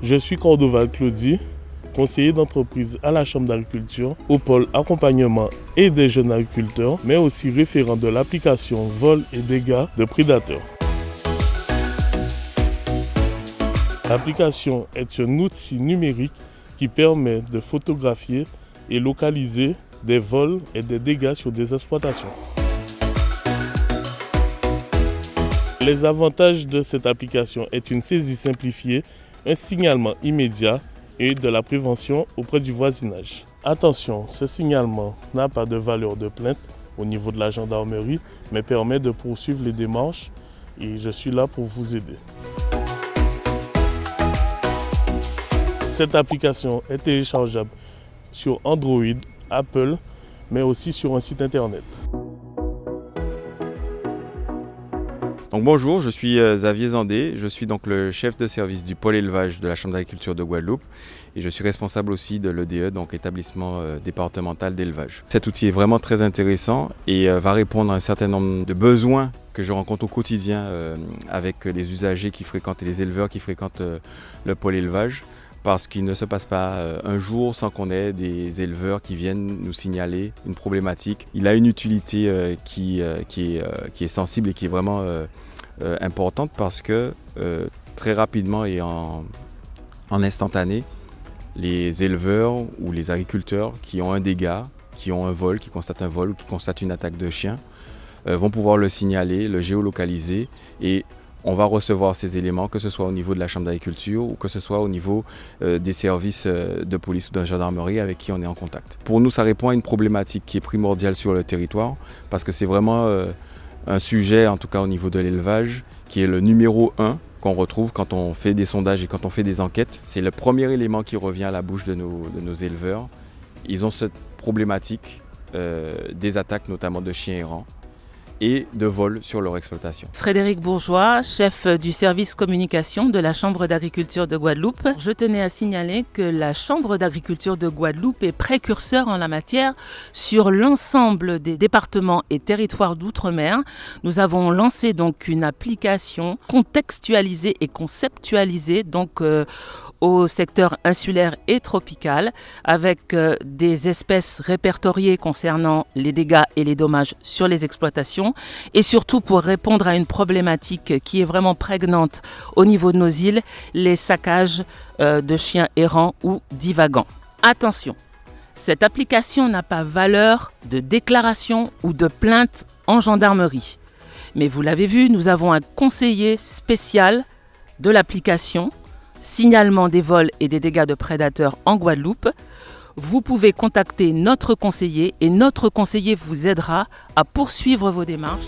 Je suis Cordoval Claudie, conseiller d'entreprise à la Chambre d'agriculture, au pôle accompagnement et des jeunes agriculteurs, mais aussi référent de l'application vol et dégâts de prédateurs. L'application est un outil numérique qui permet de photographier et localiser des vols et des dégâts sur des exploitations. Les avantages de cette application est une saisie simplifiée, un signalement immédiat et de la prévention auprès du voisinage. Attention, ce signalement n'a pas de valeur de plainte au niveau de la gendarmerie, mais permet de poursuivre les démarches et je suis là pour vous aider. Cette application est téléchargeable sur Android, Apple, mais aussi sur un site internet. Donc bonjour, je suis Xavier Zandé, je suis donc le chef de service du pôle élevage de la Chambre d'agriculture de Guadeloupe et je suis responsable aussi de l'EDE, donc établissement départemental d'élevage. Cet outil est vraiment très intéressant et va répondre à un certain nombre de besoins que je rencontre au quotidien avec les usagers qui fréquentent et les éleveurs qui fréquentent le pôle élevage. Parce qu'il ne se passe pas un jour sans qu'on ait des éleveurs qui viennent nous signaler une problématique. Il a une utilité qui est sensible et qui est vraiment importante parce que très rapidement et en instantané, les éleveurs ou les agriculteurs qui ont un dégât, qui ont un vol, qui constatent un vol ou qui constatent une attaque de chien, vont pouvoir le signaler, le géolocaliser et on va recevoir ces éléments, que ce soit au niveau de la Chambre d'agriculture ou que ce soit au niveau des services de police ou de gendarmerie avec qui on est en contact. Pour nous, ça répond à une problématique qui est primordiale sur le territoire parce que c'est vraiment un sujet, en tout cas au niveau de l'élevage, qui est le numéro 1 qu'on retrouve quand on fait des sondages et quand on fait des enquêtes. C'est le premier élément qui revient à la bouche de nos éleveurs. Ils ont cette problématique des attaques, notamment de chiens errants, et de vol sur leur exploitation. Frédéric Bourgeois, chef du service communication de la Chambre d'agriculture de Guadeloupe. Je tenais à signaler que la Chambre d'agriculture de Guadeloupe est précurseur en la matière sur l'ensemble des départements et territoires d'outre-mer. Nous avons lancé donc une application contextualisée et conceptualisée au secteur insulaire et tropical avec des espèces répertoriées concernant les dégâts et les dommages sur les exploitations et surtout pour répondre à une problématique qui est vraiment prégnante au niveau de nos îles, les saccages de chiens errants ou divagants. Attention, cette application n'a pas valeur de déclaration ou de plainte en gendarmerie. Mais vous l'avez vu, nous avons un conseiller spécial de l'application signalement des vols et des dégâts de prédateurs en Guadeloupe. Vous pouvez contacter notre conseiller et notre conseiller vous aidera à poursuivre vos démarches.